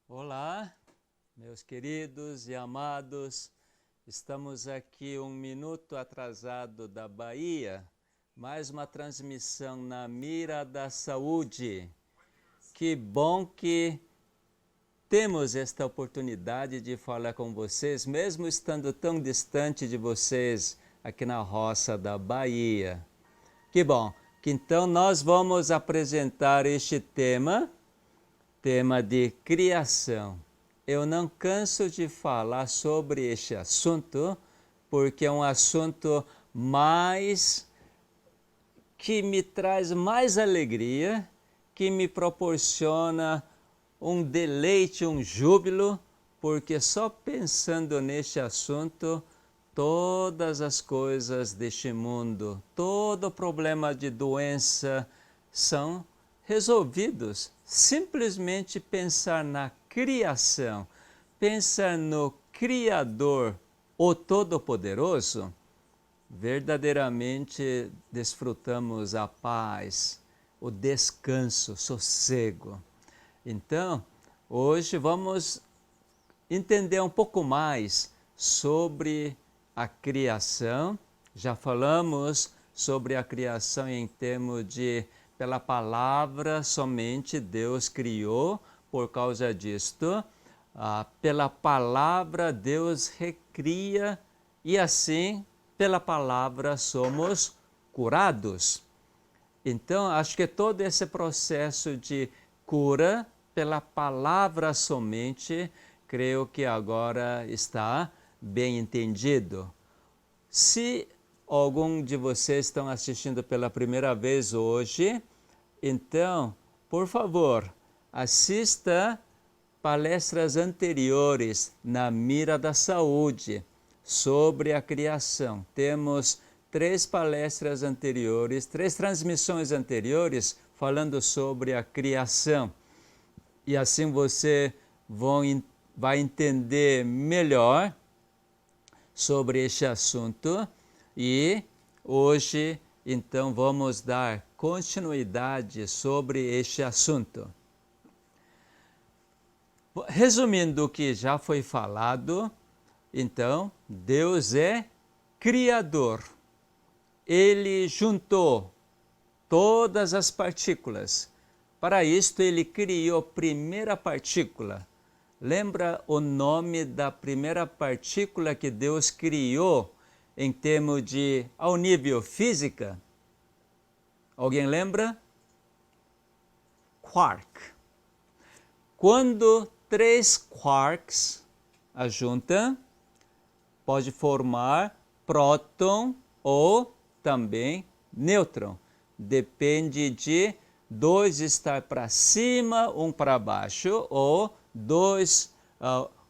Olá, meus queridos e amados, estamos aqui um minuto atrasado da Bahia, mais uma transmissão na Mira da Saúde. Que bom que temos esta oportunidade de falar com vocês, mesmo estando tão distante de vocês aqui na roça da Bahia. Que bom que então nós vamos apresentar este tema de criação. Eu não canso de falar sobre este assunto, porque é um assunto que me traz mais alegria, que me proporciona um deleite, um júbilo, porque só pensando neste assunto, todas as coisas deste mundo, todo problema de doença são resolvidos. Simplesmente pensar na criação, pensar no Criador, o Todo-Poderoso, verdadeiramente desfrutamos a paz, o descanso, sossego. Então, hoje vamos entender um pouco mais sobre a criação. Já falamos sobre a criação em termos de pela palavra somente Deus criou, por causa disto, pela palavra Deus recria e assim pela palavra somos curados. Então, acho que todo esse processo de cura pela palavra somente, creio que agora está bem entendido. Se algum de vocês estão assistindo pela primeira vez hoje, então, por favor, assista palestras anteriores na Mira da Saúde sobre a criação. Temos 3 palestras anteriores, 3 transmissões anteriores falando sobre a criação. E assim você vai entender melhor sobre este assunto. E hoje, então, vamos dar continuidade sobre este assunto. Resumindo o que já foi falado, então, Deus é Criador. Ele juntou todas as partículas. Para isto, ele criou a primeira partícula. Lembra o nome da primeira partícula que Deus criou em termos de, ao nível física? Alguém lembra? Quark. Quando 3 quarks ajuntam, pode formar próton ou também nêutron. Depende de 2 estar para cima, 1 para baixo, ou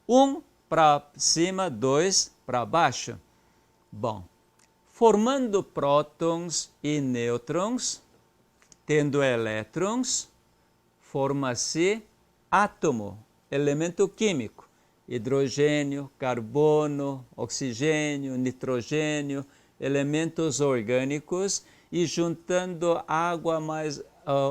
1 para cima, 2 para baixo. Bom, formando prótons e nêutrons, tendo elétrons, forma-se átomo, elemento químico, hidrogênio, carbono, oxigênio, nitrogênio, elementos orgânicos, e juntando água mais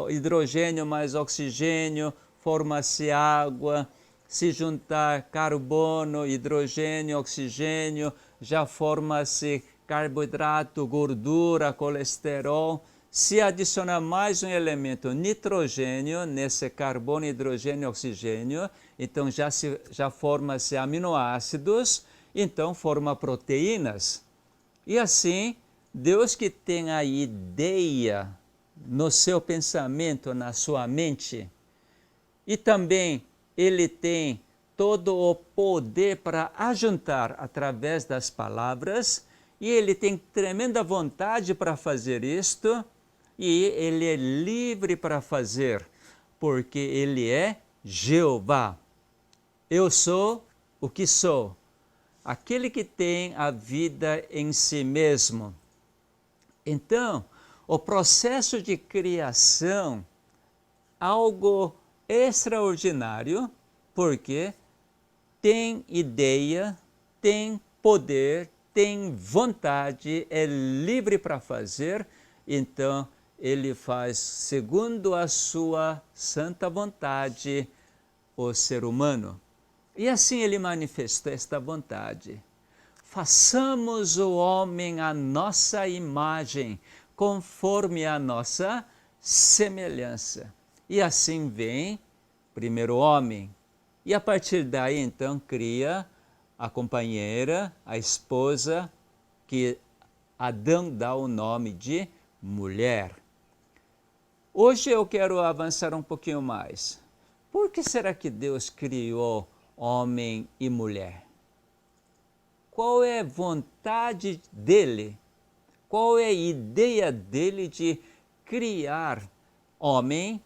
hidrogênio mais oxigênio, forma-se água. Se juntar carbono, hidrogênio, oxigênio, já forma-se carboidrato, gordura, colesterol. Se adicionar mais um elemento, nitrogênio, nesse carbono, hidrogênio, oxigênio, então já forma-se aminoácidos, então forma proteínas. E assim, Deus que tem a ideia no seu pensamento, na sua mente, e também ele tem todo o poder para ajuntar através das palavras, e ele tem tremenda vontade para fazer isto, e ele é livre para fazer, porque ele é Jeová. Eu sou o que sou, aquele que tem a vida em si mesmo. Então, o processo de criação, algo extraordinário, porque tem ideia, tem poder, tem vontade, é livre para fazer, então ele faz segundo a sua santa vontade o ser humano. E assim ele manifestou esta vontade. Façamos o homem à nossa imagem, conforme a nossa semelhança. E assim vem primeiro o homem. E a partir daí, então, cria a companheira, a esposa, que Adão dá o nome de mulher. Hoje eu quero avançar um pouquinho mais. Por que será que Deus criou homem e mulher? Qual é a vontade dele? Qual é a ideia dele de criar homem?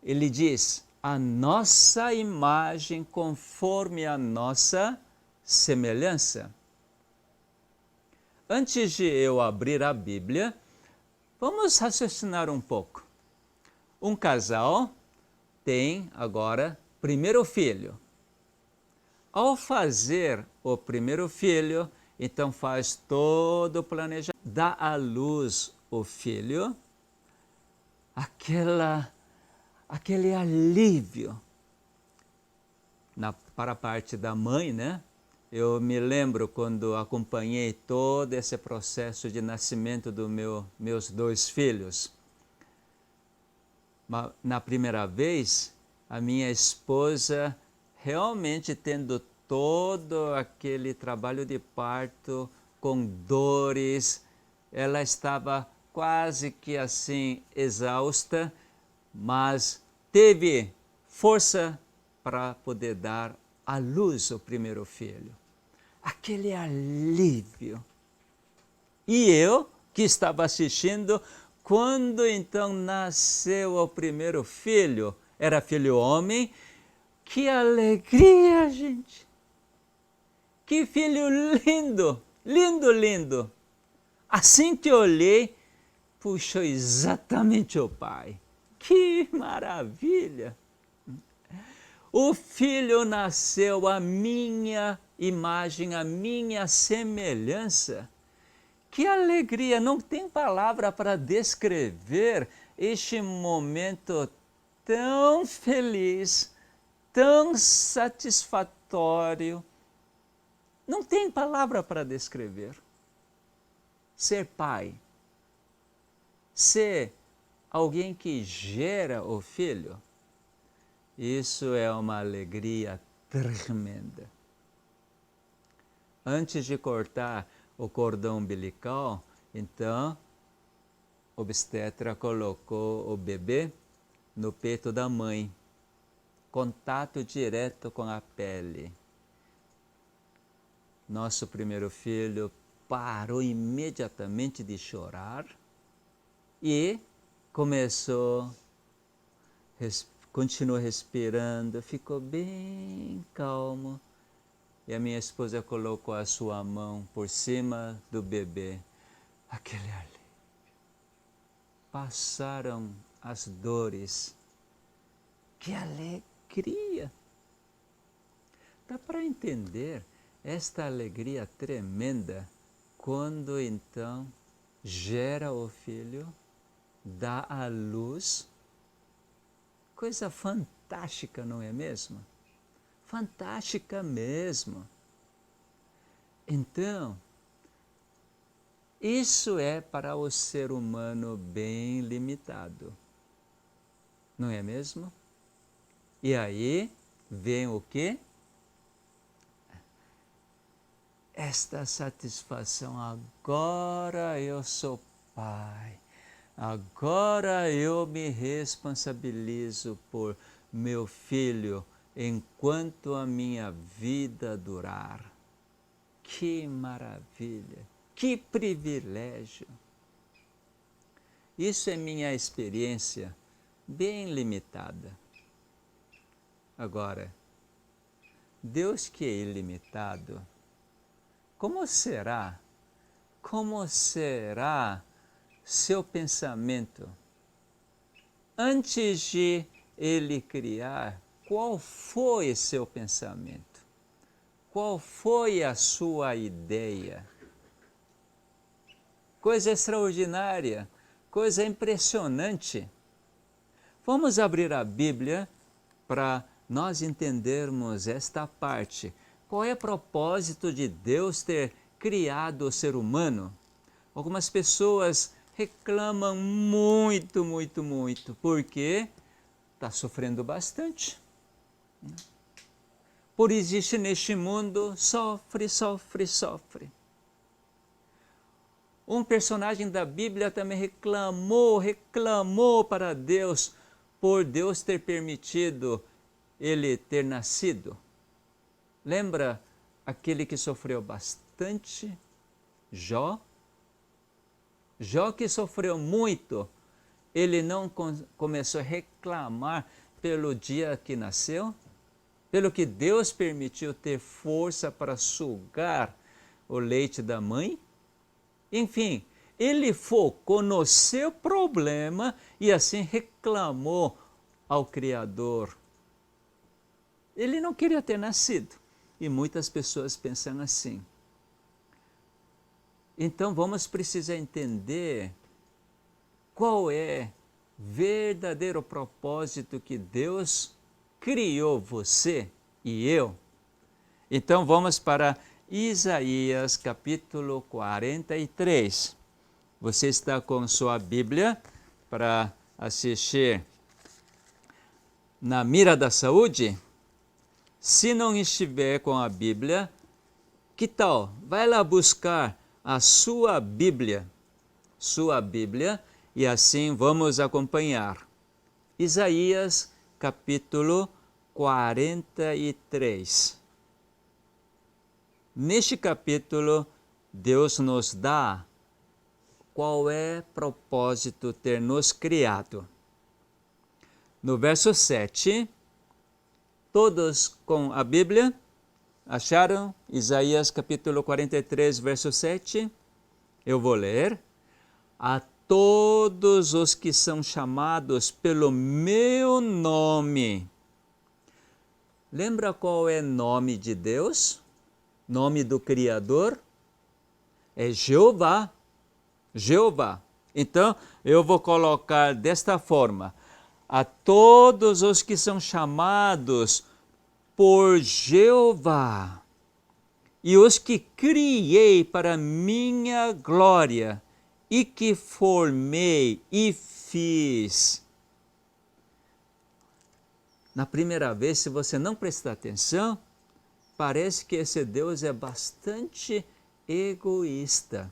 Ele diz, a nossa imagem conforme a nossa semelhança. Antes de eu abrir a Bíblia, vamos raciocinar um pouco. Um casal tem agora primeiro filho. Ao fazer o primeiro filho, então faz todo o planejamento, dá à luz o filho, aquele alívio para a parte da mãe, né? Eu me lembro quando acompanhei todo esse processo de nascimento dos meus 2 filhos. Na primeira vez, a minha esposa realmente tendo todo aquele trabalho de parto, com dores, ela estava quase que assim exausta, mas teve força para poder dar à luz o primeiro filho. Aquele alívio. E eu, que estava assistindo, quando então nasceu o primeiro filho, era filho homem, que alegria, gente! Que filho lindo, lindo, lindo! Assim que olhei, puxou exatamente o pai. Que maravilha! O filho nasceu à minha imagem, à minha semelhança. Que alegria! Não tem palavra para descrever este momento tão feliz, tão satisfatório. Não tem palavra para descrever. Ser pai, ser alguém que gera o filho, isso é uma alegria tremenda. Antes de cortar o cordão umbilical, então, o obstetra colocou o bebê no peito da mãe, contato direto com a pele. Nosso primeiro filho parou imediatamente de chorar e continuou respirando, ficou bem calmo. E a minha esposa colocou a sua mão por cima do bebê. Aquele alívio. Passaram as dores. Que alegria! Dá para entender esta alegria tremenda quando então gera o filho, dá à luz. Coisa fantástica, não é mesmo? Fantástica mesmo. Então, isso é para o ser humano bem limitado, não é mesmo? E aí vem o quê? Esta satisfação, agora eu sou pai, agora eu me responsabilizo por meu filho enquanto a minha vida durar. Que maravilha, que privilégio! Isso é minha experiência bem limitada. Agora, Deus que é ilimitado, como será seu pensamento? Antes de Ele criar, qual foi seu pensamento? Qual foi a sua ideia? Coisa extraordinária, coisa impressionante. Vamos abrir a Bíblia para nós entendermos esta parte. Qual é o propósito de Deus ter criado o ser humano? Algumas pessoas reclamam muito, porque está sofrendo bastante. Por existir neste mundo, sofre. Um personagem da Bíblia também reclamou para Deus, por Deus ter permitido ele ter nascido. Lembra aquele que sofreu bastante? Jó? Jó, que sofreu muito, ele não começou a reclamar pelo dia que nasceu? Pelo que Deus permitiu ter força para sugar o leite da mãe? Enfim, ele focou no seu problema e assim reclamou ao Criador. Ele não queria ter nascido. E muitas pessoas pensam assim. Então vamos precisar entender qual é o verdadeiro propósito que Deus criou você e eu. Então vamos para Isaías capítulo 43. Você está com sua Bíblia para assistir na mira da saúde? Se não estiver com a Bíblia, que tal? Vai lá buscar a sua Bíblia, e assim vamos acompanhar. Isaías capítulo 43. Neste capítulo, Deus nos dá qual é o propósito ter nos criado. No verso 7, todos com a Bíblia, acharam? Isaías capítulo 43, verso 7. Eu vou ler. A todos os que são chamados pelo meu nome. Lembra qual é o nome de Deus? Nome do Criador? É Jeová. Jeová. Então, eu vou colocar desta forma. A todos os que são chamados por Jeová, e os que criei para minha glória, e que formei e fiz. Na primeira vez, se você não prestar atenção, parece que esse Deus é bastante egoísta,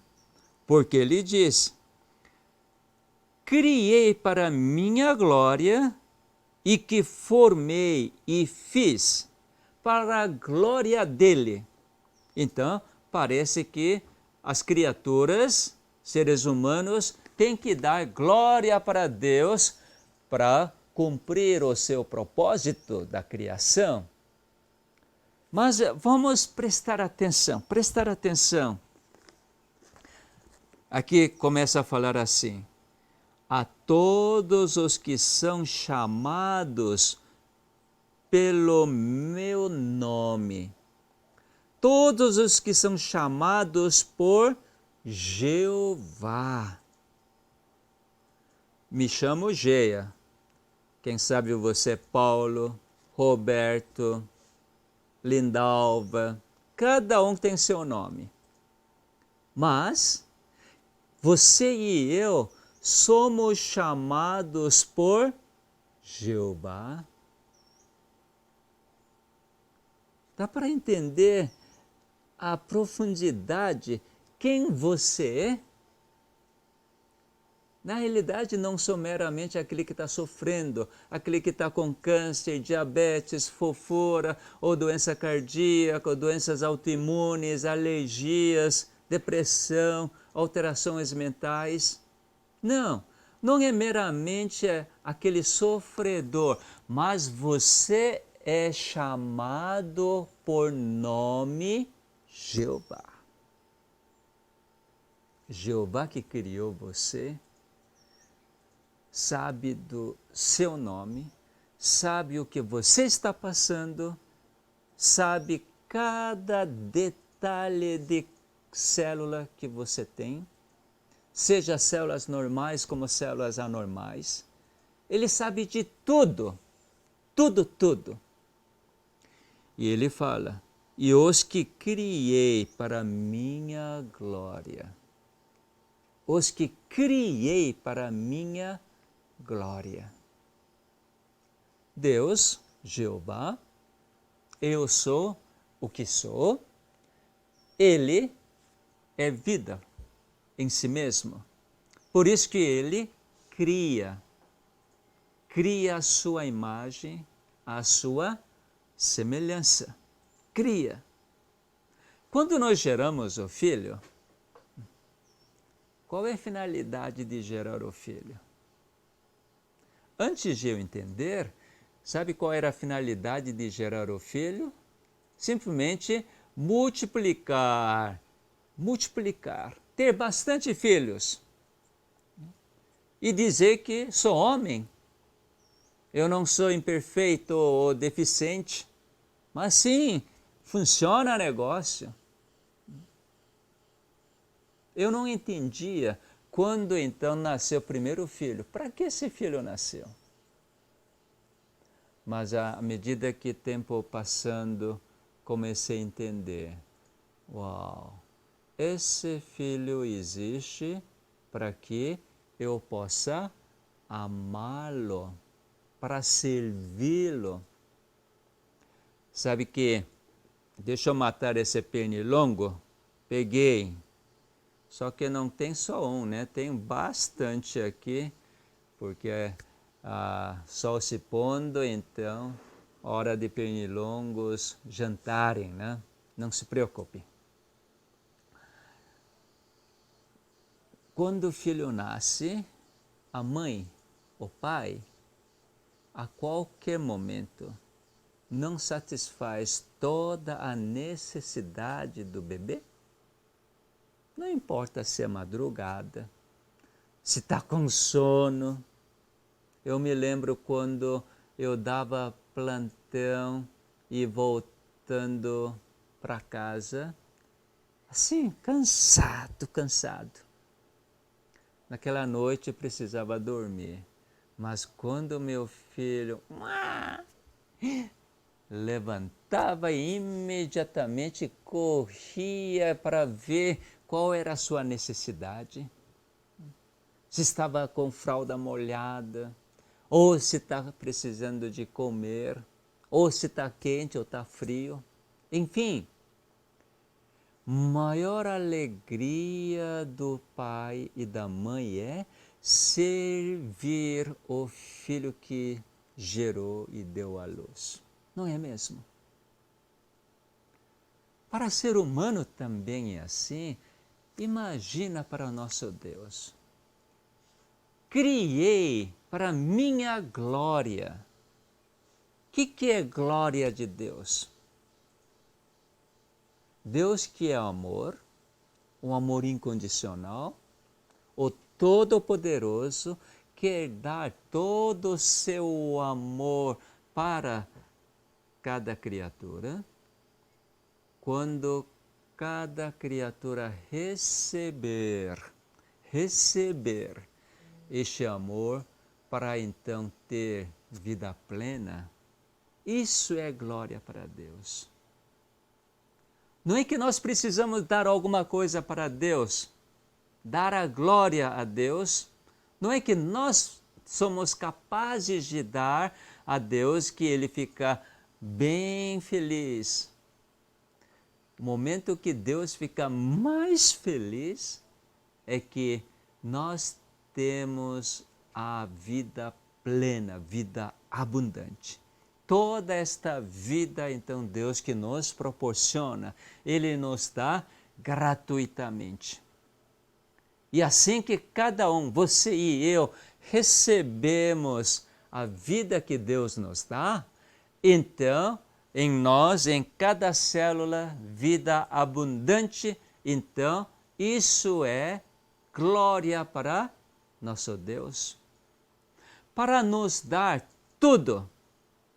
porque ele diz: criei para minha glória, e que formei e fiz para a glória dele. Então, parece que as criaturas, seres humanos, têm que dar glória para Deus para cumprir o seu propósito da criação. Mas vamos prestar atenção. Aqui começa a falar assim: a todos os que são chamados pelo meu nome. Todos os que são chamados por Jeová. Me chamo Geia. Quem sabe você, Paulo, Roberto, Lindalva, cada um tem seu nome. Mas você e eu somos chamados por Jeová. Dá para entender a profundidade quem você é? Na realidade, não sou meramente aquele que está sofrendo, aquele que está com câncer, diabetes, fofura, ou doença cardíaca, ou doenças autoimunes, alergias, depressão, alterações mentais. Não é meramente aquele sofredor, mas você é chamado por nome Jeová. Jeová que criou você, sabe do seu nome, sabe o que você está passando, sabe cada detalhe de célula que você tem, seja células normais como células anormais. Ele sabe de tudo, tudo. E ele fala, e os que criei para minha glória. Os que criei para minha glória. Deus, Jeová, eu sou o que sou, Ele é vida em si mesmo. Por isso que Ele cria a sua imagem, a sua semelhança. Cria. Quando nós geramos o filho, qual é a finalidade de gerar o filho? Antes de eu entender, sabe qual era a finalidade de gerar o filho? Simplesmente multiplicar, ter bastante filhos. E dizer que sou homem. Eu não sou imperfeito ou deficiente. Mas sim, funciona o negócio. Eu não entendia quando então nasceu o primeiro filho. Para que esse filho nasceu? Mas à medida que o tempo passando, comecei a entender. Uau! Esse filho existe para que eu possa amá-lo, para servi-lo. Sabe que, deixa eu matar esse pernilongo, peguei, só que não tem só um, né? Tem bastante aqui, porque é sol se pondo, então, hora de pernilongos jantarem, né? Não se preocupe. Quando o filho nasce, a mãe, o pai, a qualquer momento, não satisfaz toda a necessidade do bebê? Não importa se é madrugada, se está com sono. Eu me lembro quando eu dava plantão e voltando para casa, assim, cansado. Naquela noite eu precisava dormir, mas quando meu filho levantava e imediatamente corria para ver qual era a sua necessidade, se estava com fralda molhada, ou se está precisando de comer, ou se está quente ou está frio, enfim. Maior alegria do pai e da mãe é servir o filho que gerou e deu à luz. Não é mesmo? Para ser humano também é assim. Imagina para o nosso Deus. Criei para minha glória. O que é glória de Deus? Deus que é amor, um amor incondicional, o Todo-Poderoso, quer dar todo o seu amor para cada criatura. Quando cada criatura receber este amor para então ter vida plena, isso é glória para Deus. Não é que nós precisamos dar alguma coisa para Deus, dar a glória a Deus, não é que nós somos capazes de dar a Deus que Ele fica bem feliz. O momento que Deus fica mais feliz é que nós temos a vida plena, vida abundante. Toda esta vida, então, Deus que nos proporciona, Ele nos dá gratuitamente. E assim que cada um, você e eu, recebemos a vida que Deus nos dá, então, em nós, em cada célula, vida abundante, então, isso é glória para nosso Deus. Para nos dar tudo,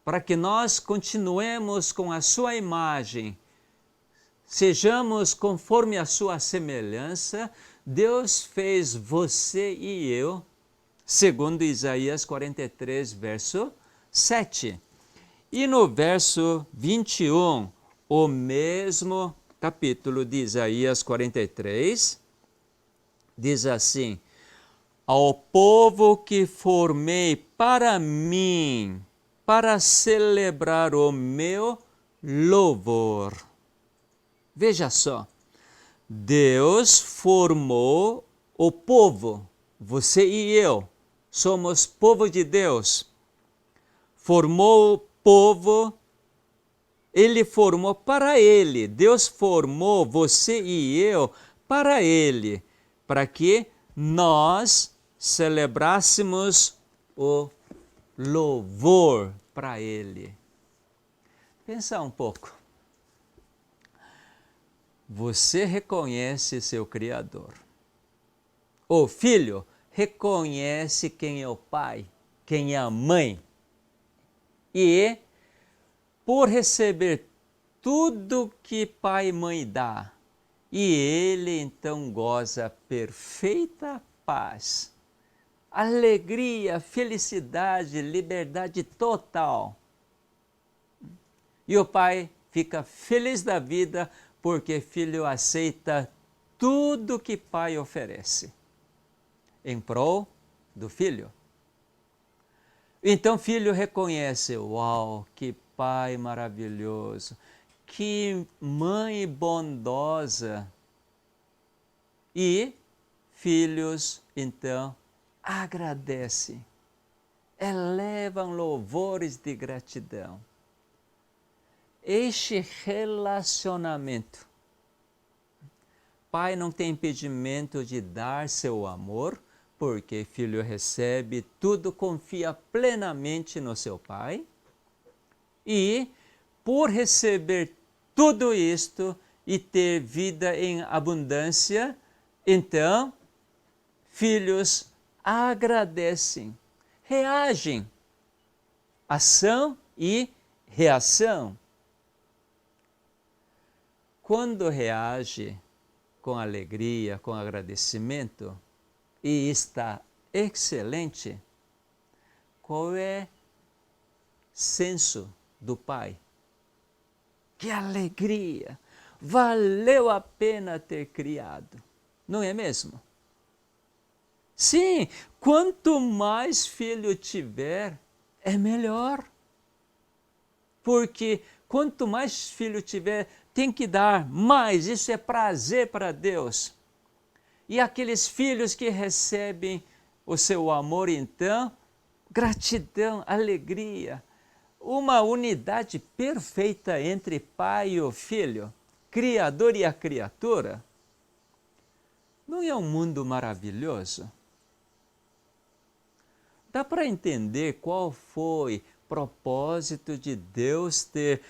para que nós continuemos com a sua imagem, sejamos conforme a sua semelhança, Deus fez você e eu, segundo Isaías 43, verso 7. E no verso 21, o mesmo capítulo de Isaías 43, diz assim: ao povo que formei para mim, para celebrar o meu louvor. Veja só, Deus formou o povo, você e eu, somos povo de Deus. Formou o povo, Ele formou para Ele, Deus formou você e eu para Ele, para que nós celebrássemos o louvor para Ele. Pensa um pouco. Você reconhece seu Criador. O filho reconhece quem é o pai, quem é a mãe. E por receber tudo que pai e mãe dá, e ele então goza perfeita paz, alegria, felicidade, liberdade total. E o pai fica feliz da vida porque filho aceita tudo que pai oferece em prol do filho. Então filho reconhece, uau, que pai maravilhoso, que mãe bondosa. E filhos, então, agradecem, elevam louvores de gratidão. Este relacionamento, pai não tem impedimento de dar seu amor, porque filho recebe tudo, confia plenamente no seu pai. E por receber tudo isto e ter vida em abundância, então, filhos agradecem, reagem, ação e reação. Quando reage com alegria, com agradecimento, e está excelente, qual é o senso do pai? Que alegria! Valeu a pena ter criado, não é mesmo? Sim, quanto mais filho tiver, é melhor. Porque quanto mais filho tiver, tem que dar mais, isso é prazer para Deus. E aqueles filhos que recebem o seu amor, então, gratidão, alegria, uma unidade perfeita entre pai e o filho, criador e a criatura. Não é um mundo maravilhoso? Dá para entender qual foi o propósito de Deus ter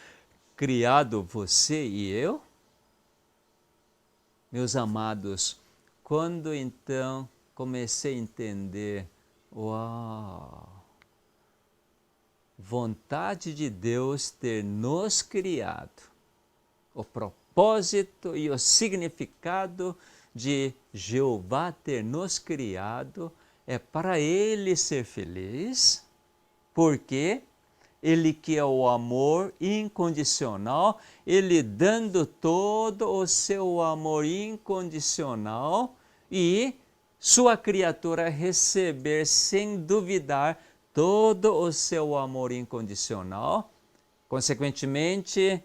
criado você e eu? Meus amados, quando então comecei a entender, uau, vontade de Deus ter nos criado, o propósito e o significado de Jeová ter nos criado é para Ele ser feliz, porque Ele que é o amor incondicional, Ele dando todo o seu amor incondicional e sua criatura receber sem duvidar todo o seu amor incondicional. Consequentemente,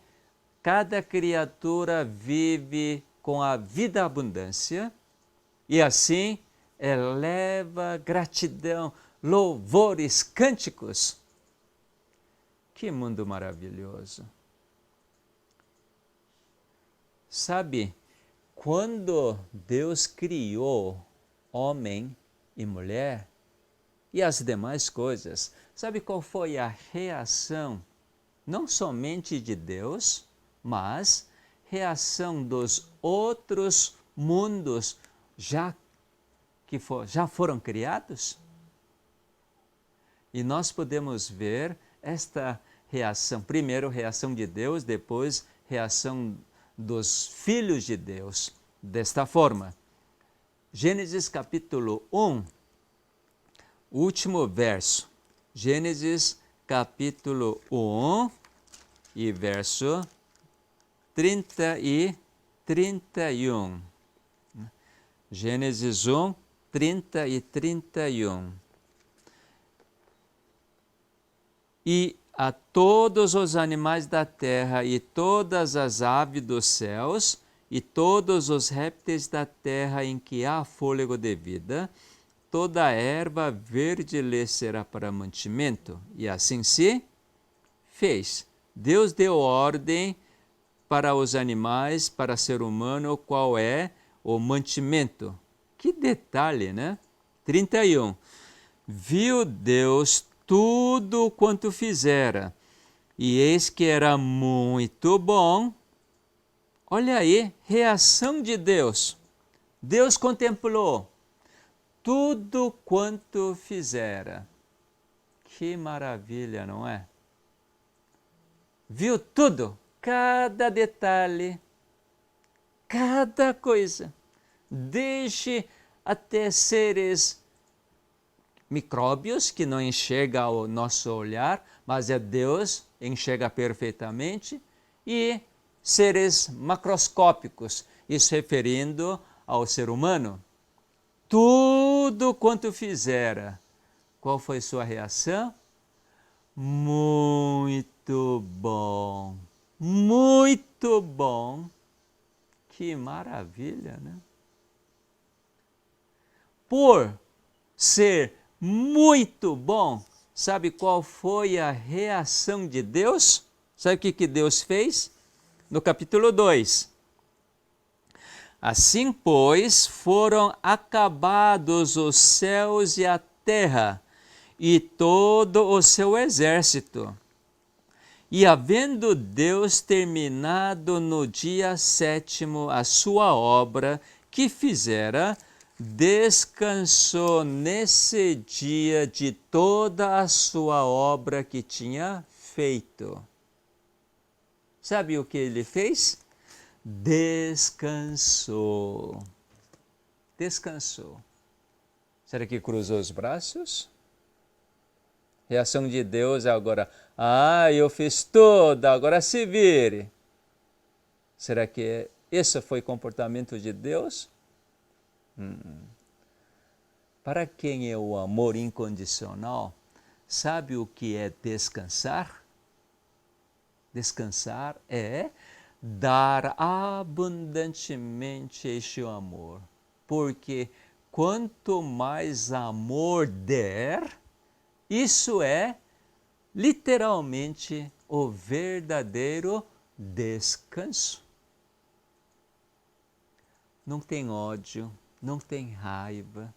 cada criatura vive com a vida abundância e assim eleva gratidão, louvores, cânticos. Que mundo maravilhoso! Sabe, quando Deus criou homem e mulher e as demais coisas, sabe qual foi a reação, não somente de Deus, mas reação dos outros mundos já foram criados? E nós podemos ver esta reação, primeiro reação de Deus, depois reação dos filhos de Deus, desta forma. Gênesis capítulo 1, último verso. Gênesis capítulo 1 e verso 30 e 31. Gênesis 1, 30 e 31. E a todos os animais da terra, e todas as aves dos céus, e todos os répteis da terra em que há fôlego de vida, toda a erva verde lhe será para mantimento. E assim se fez. Deus deu ordem para os animais, para o ser humano, qual é o mantimento. Que detalhe, né? 31. Viu Deus tudo quanto fizera, e eis que era muito bom. Olha aí, reação de Deus. Deus contemplou tudo quanto fizera. Que maravilha, não é? Viu tudo, cada detalhe, cada coisa, desde até seres micróbios que não enxerga o nosso olhar, mas Deus enxerga perfeitamente, e seres macroscópicos, isso referindo ao ser humano. Tudo quanto fizera. Qual foi sua reação? Muito bom, muito bom. Que maravilha, né? Por ser muito bom, sabe qual foi a reação de Deus? Sabe o que Deus fez? No capítulo 2. Assim, pois, foram acabados os céus e a terra, e todo o seu exército. E havendo Deus terminado no dia 7º a sua obra que fizera, descansou nesse dia de toda a sua obra que tinha feito. Sabe o que ele fez? Descansou. Descansou. Será que cruzou os braços? Reação de Deus é agora: eu fiz tudo, agora se vire. Será que esse foi o comportamento de Deus? Para quem é o amor incondicional, sabe o que é descansar? Descansar é dar abundantemente este amor. Porque quanto mais amor der, isso é literalmente o verdadeiro descanso. Não tem ódio, não tem raiva,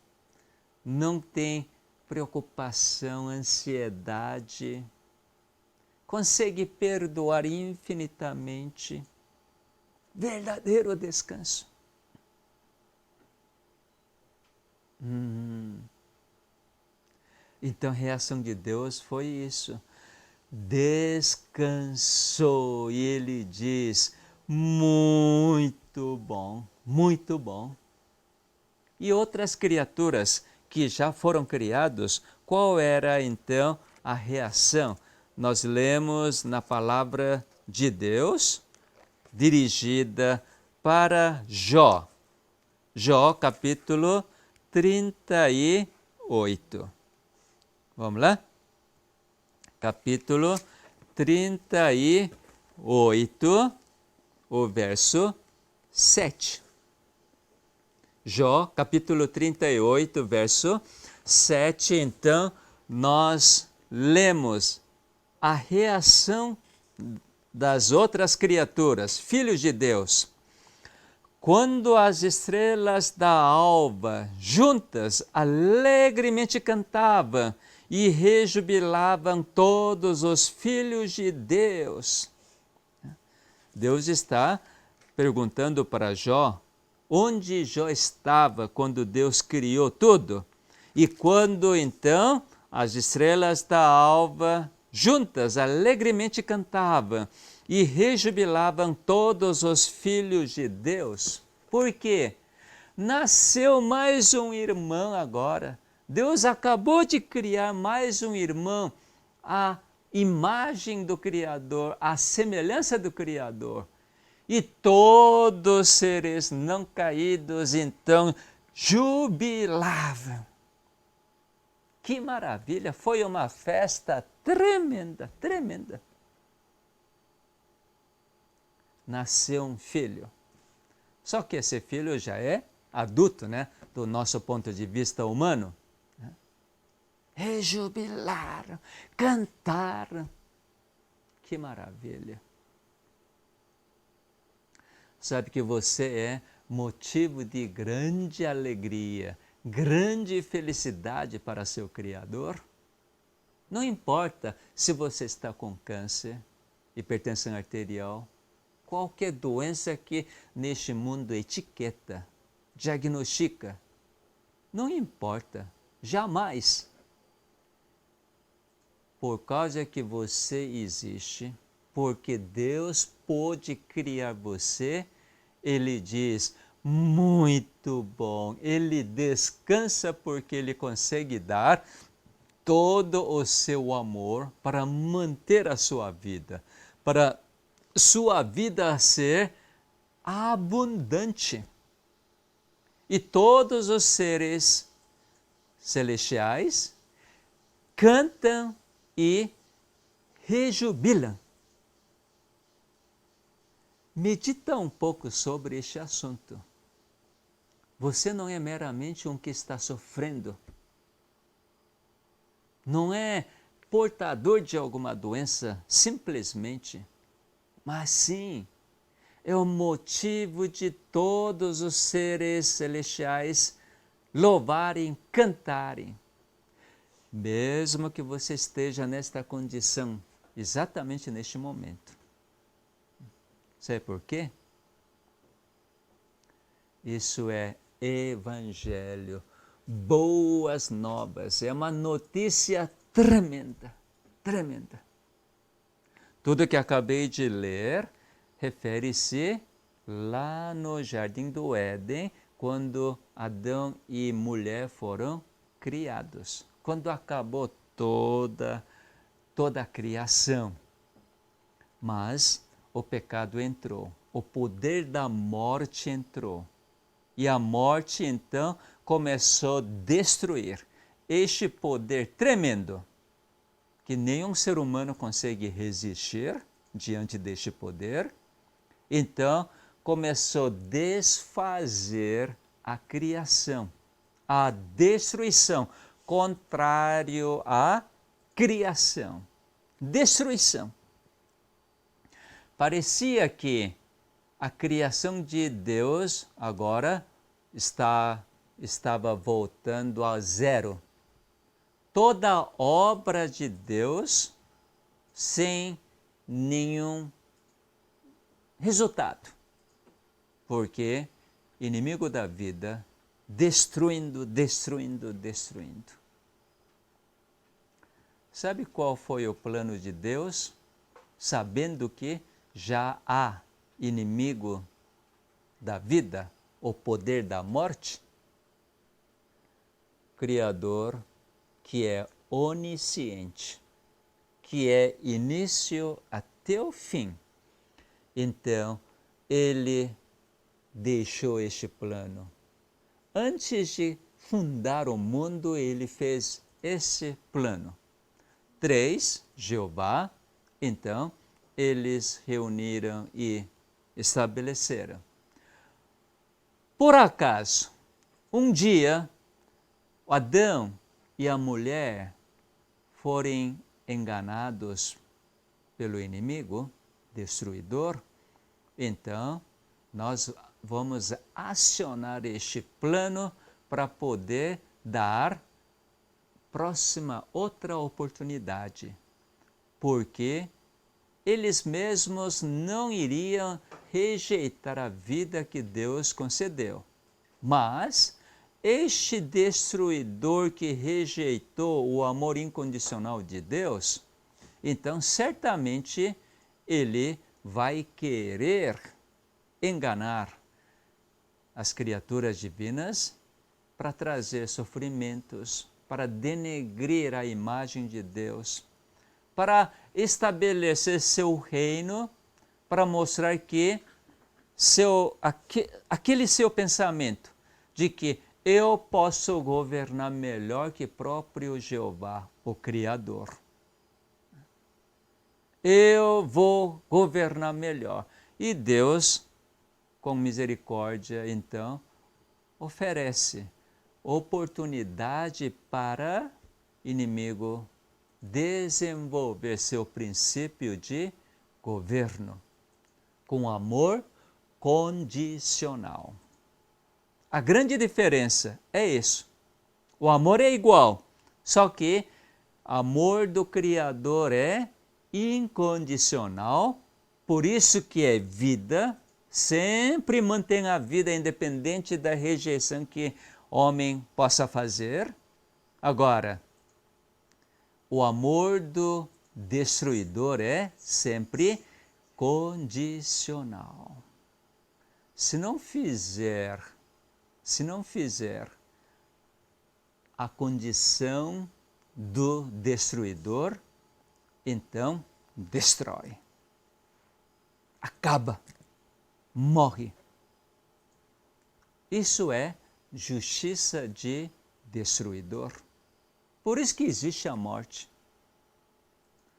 não tem preocupação, ansiedade. Consegue perdoar infinitamente. Verdadeiro descanso. Então a reação de Deus foi isso. Descansou. E ele diz: muito bom, muito bom. E outras criaturas que já foram criados, qual era então a reação? Nós lemos na palavra de Deus, dirigida para Jó. Jó, capítulo 38. Vamos lá? Capítulo 38, o verso 7. Jó, capítulo 38, verso 7. Então, nós lemos a reação das outras criaturas, filhos de Deus. Quando as estrelas da alva juntas alegremente cantavam e rejubilavam todos os filhos de Deus. Deus está perguntando para Jó onde Jó estava quando Deus criou tudo. E quando então as estrelas da alva juntas alegremente cantavam e rejubilavam todos os filhos de Deus. Por quê? Nasceu mais um irmão agora. Deus acabou de criar mais um irmão, a imagem do Criador, a semelhança do Criador. E todos os seres não caídos, então, jubilavam. Que maravilha! Foi uma festa tremenda, tremenda. Nasceu um filho. Só que esse filho já é adulto, né? Do nosso ponto de vista humano. Rejubilaram, cantaram. Que maravilha! Sabe que você é motivo de grande alegria, grande felicidade para seu Criador? Não importa se você está com câncer, hipertensão arterial, qualquer doença que neste mundo etiqueta, diagnostica, não importa, jamais. Por causa que você existe, porque Deus pôde criar você, Ele diz, muito bom. Ele descansa porque Ele consegue dar todo o seu amor para manter a sua vida, para sua vida ser abundante. E todos os seres celestiais cantam e rejubilam. Medita um pouco sobre este assunto. Você não é meramente um que está sofrendo. Não é portador de alguma doença, simplesmente. Mas sim, é o motivo de todos os seres celestiais louvarem, cantarem. Mesmo que você esteja nesta condição, exatamente neste momento. Sabe por quê? Isso é evangelho, boas novas, é uma notícia tremenda, tremenda. Tudo que acabei de ler refere-se lá no Jardim do Éden, quando Adão e mulher foram criados, quando acabou toda a criação. Mas o pecado entrou, o poder da morte entrou. E a morte, então, começou a destruir este poder tremendo, que nenhum ser humano consegue resistir diante deste poder. Então, começou a desfazer a criação, a destruição, contrário à criação. Destruição. Parecia que a criação de Deus agora estava voltando a zero. Toda a obra de Deus sem nenhum resultado. Porque inimigo da vida, destruindo. Sabe qual foi o plano de Deus? Sabendo que já há inimigo da vida, o poder da morte, Criador que é onisciente, que é início até o fim. Então, ele deixou este plano. Antes de fundar o mundo, ele fez esse plano. 3, Jeová, então, eles reuniram e estabeleceram. Por acaso, um dia, Adão e a mulher forem enganados pelo inimigo destruidor, então nós vamos acionar este plano para poder dar outra oportunidade, porque eles mesmos não iriam rejeitar a vida que Deus concedeu. Mas este destruidor que rejeitou o amor incondicional de Deus, então certamente ele vai querer enganar as criaturas divinas para trazer sofrimentos, para denegrir a imagem de Deus, para estabelecer seu reino para mostrar que aquele seu pensamento de que eu posso governar melhor que próprio Jeová, o Criador. Eu vou governar melhor. E Deus, com misericórdia, então, oferece oportunidade para inimigo desenvolver seu princípio de governo com amor condicional. A grande diferença é isso. O amor é igual, só que amor do Criador é incondicional, por isso que é vida, sempre mantém a vida independente da rejeição que homem possa fazer. Agora, o amor do destruidor é sempre condicional. Se não fizer a condição do destruidor, então destrói, acaba, morre. Isso é justiça de destruidor. Por isso que existe a morte.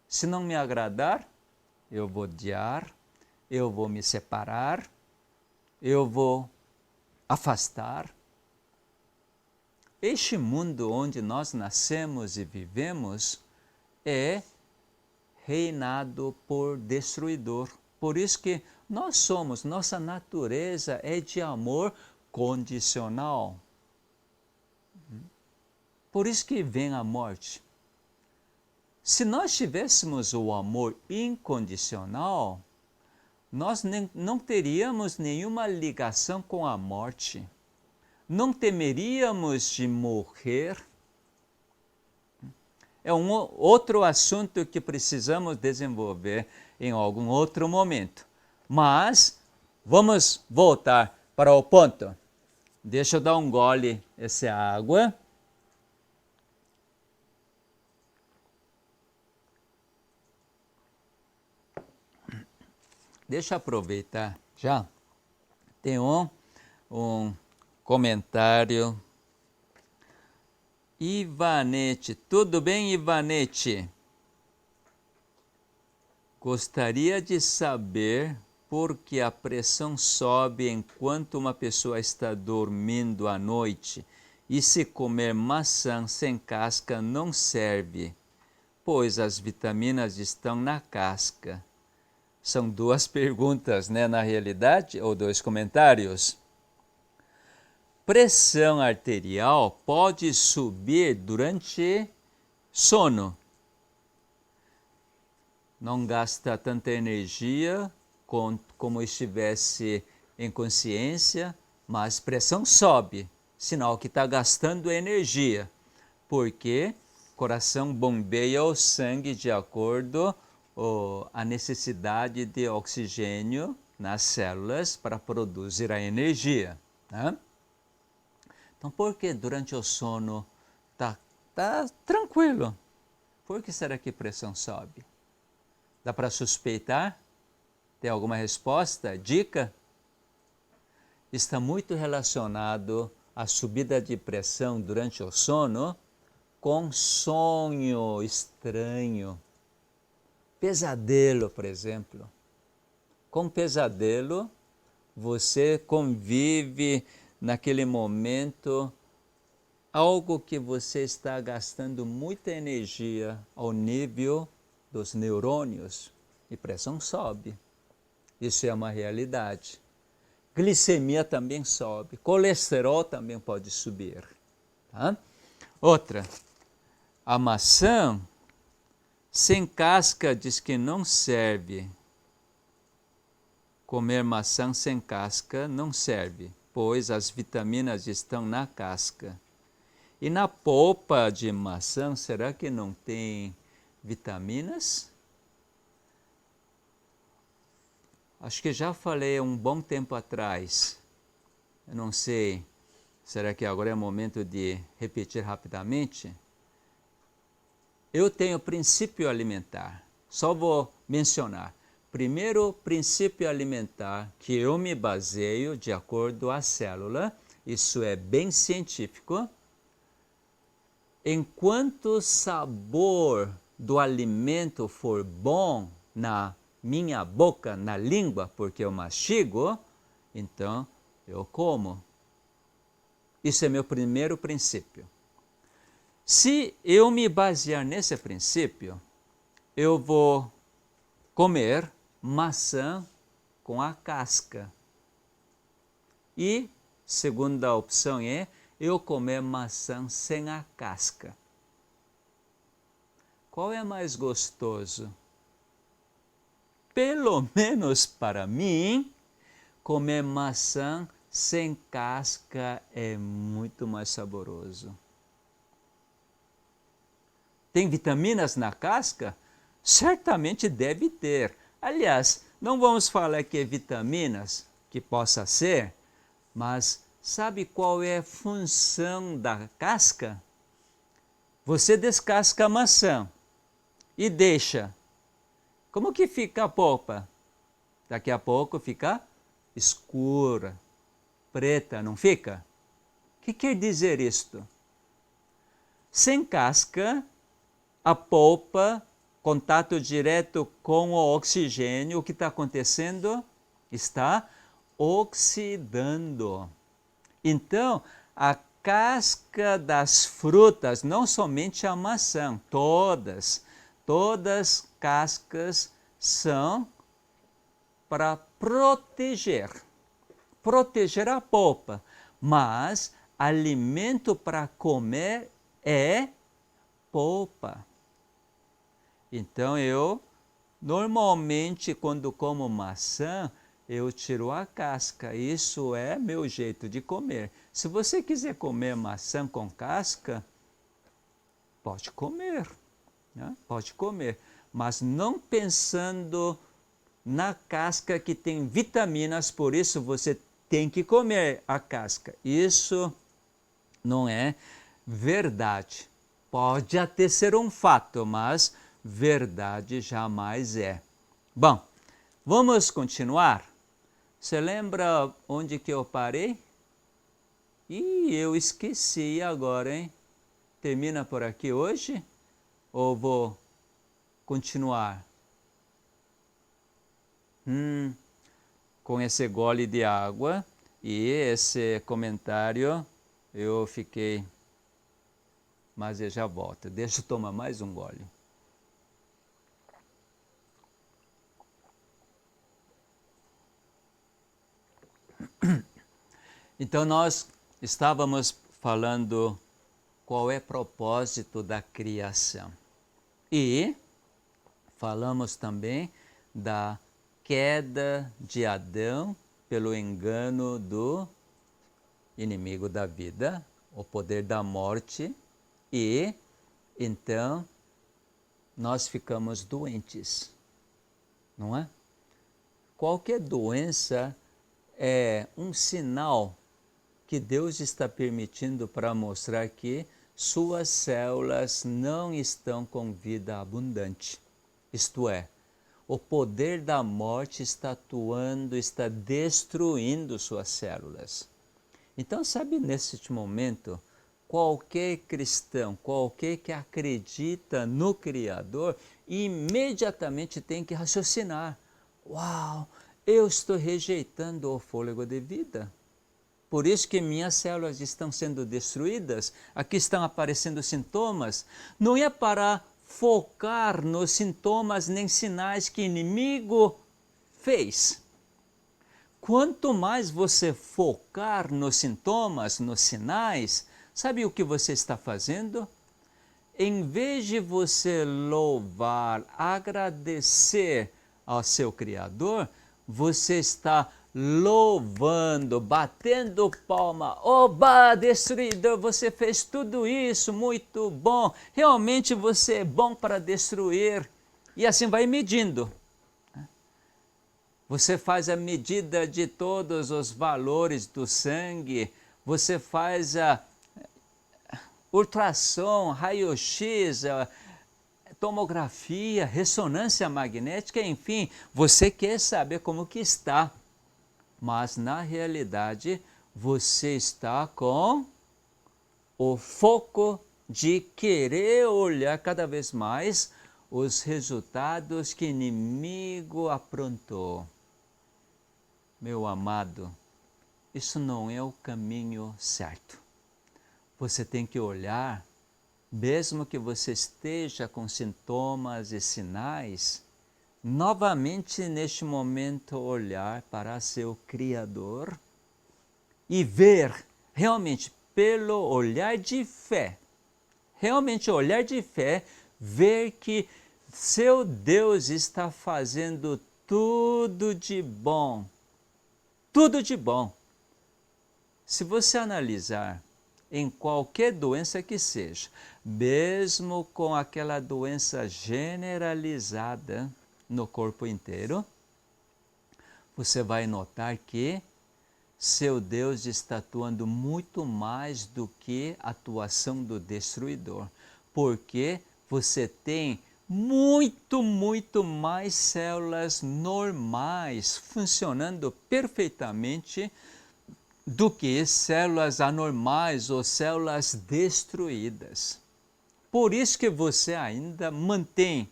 Se não me agradar, eu vou odiar, eu vou me separar, eu vou afastar. Este mundo onde nós nascemos e vivemos é reinado por destruidor. Por isso que nossa natureza é de amor condicional. Por isso que vem a morte. Se nós tivéssemos o amor incondicional, nós não teríamos nenhuma ligação com a morte. Não temeríamos de morrer. É um outro assunto que precisamos desenvolver em algum outro momento. Mas vamos voltar para o ponto. Deixa eu dar um gole essa água. Deixa eu aproveitar já. Tem um comentário. Ivanete, tudo bem, Ivanete? Gostaria de saber por que a pressão sobe enquanto uma pessoa está dormindo à noite e se comer maçã sem casca não serve, pois as vitaminas estão na casca. São duas perguntas, né, na realidade, ou dois comentários. Pressão arterial pode subir durante sono. Não gasta tanta energia como estivesse em consciência, mas pressão sobe, sinal que está gastando energia, porque o coração bombeia o sangue de acordo com a necessidade de oxigênio nas células para produzir a energia, né? Então, por que durante o sono está tranquilo? Por que será que a pressão sobe? Dá para suspeitar? Tem alguma resposta? Dica? Está muito relacionado à subida de pressão durante o sono com sonho estranho. Pesadelo, por exemplo. Com pesadelo, você convive naquele momento algo que você está gastando muita energia ao nível dos neurônios e pressão sobe. Isso é uma realidade. Glicemia também sobe, colesterol também pode subir. Tá? Outra, a maçã sem casca diz que não serve. Comer maçã sem casca não serve, pois as vitaminas estão na casca. E na polpa de maçã, será que não tem vitaminas? Acho que já falei um bom tempo atrás. Eu não sei, será que agora é o momento de repetir rapidamente? Eu tenho princípio alimentar. Só vou mencionar. Primeiro princípio alimentar que eu me baseio de acordo à célula, isso é bem científico. Enquanto o sabor do alimento for bom na minha boca, na língua, porque eu mastigo, então eu como. Isso é meu primeiro princípio. Se eu me basear nesse princípio, eu vou comer maçã com a casca. E segunda opção é eu comer maçã sem a casca. Qual é mais gostoso? Pelo menos para mim, comer maçã sem casca é muito mais saboroso. Tem vitaminas na casca? Certamente deve ter. Aliás, não vamos falar que é vitaminas, que possa ser, mas sabe qual é a função da casca? Você descasca a maçã e deixa. Como que fica a polpa? Daqui a pouco fica escura, preta, não fica? O que quer dizer isto? Sem casca, a polpa, contato direto com o oxigênio, o que está acontecendo? Está oxidando. Então, a casca das frutas, não somente a maçã, todas cascas são para proteger a polpa, mas alimento para comer é polpa. Então eu, normalmente, quando como maçã, eu tiro a casca. Isso é meu jeito de comer. Se você quiser comer maçã com casca, pode comer, né? Pode comer, mas não pensando na casca que tem vitaminas, por isso você tem que comer a casca. Isso não é verdade. Pode até ser um fato, mas verdade jamais é. Bom, vamos continuar? Você lembra onde que eu parei? Ih, eu esqueci agora, hein? Termina por aqui hoje? Ou vou continuar? Com esse gole de água e esse comentário eu fiquei... Mas eu já volto. Deixa eu tomar mais um gole. Então nós estávamos falando qual é o propósito da criação. E falamos também da queda de Adão pelo engano do inimigo da vida, o poder da morte, e então nós ficamos doentes, não é? Qualquer doença é um sinal que Deus está permitindo para mostrar que suas células não estão com vida abundante. Isto é, o poder da morte está atuando, está destruindo suas células. Então, sabe, nesse momento, qualquer cristão, qualquer que acredita no Criador, imediatamente tem que raciocinar. Uau, eu estou rejeitando o fôlego de vida. Por isso que minhas células estão sendo destruídas, aqui estão aparecendo sintomas. Não é para focar nos sintomas nem sinais que o inimigo fez. Quanto mais você focar nos sintomas, nos sinais, sabe o que você está fazendo? Em vez de você louvar, agradecer ao seu Criador, você está louvando, batendo palma. Oba, destruidor, você fez tudo isso, muito bom. Realmente você é bom para destruir. E assim vai medindo. Você faz a medida de todos os valores do sangue, você faz a ultrassom, raio-x, tomografia, ressonância magnética, enfim, você quer saber como que está. Mas na realidade, você está com o foco de querer olhar cada vez mais os resultados que o inimigo aprontou. Meu amado, isso não é o caminho certo. Você tem que olhar, mesmo que você esteja com sintomas e sinais, novamente neste momento olhar para seu Criador e ver realmente pelo olhar de fé, realmente olhar de fé, ver que seu Deus está fazendo tudo de bom, tudo de bom. Se você analisar em qualquer doença que seja, mesmo com aquela doença generalizada no corpo inteiro, você vai notar que seu Deus está atuando muito mais do que a atuação do destruidor, porque você tem muito mais células normais funcionando perfeitamente do que células anormais ou células destruídas. Por isso que você ainda mantém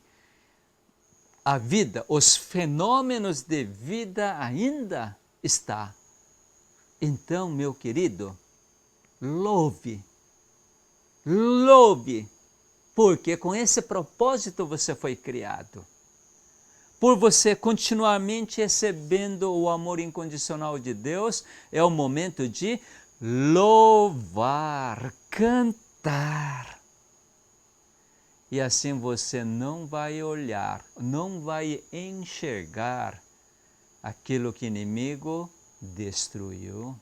a vida, os fenômenos de vida ainda está. Então, meu querido, louve, porque com esse propósito você foi criado. Por você continuamente recebendo o amor incondicional de Deus, é o momento de louvar, cantar. E assim você não vai olhar, não vai enxergar aquilo que o inimigo destruiu.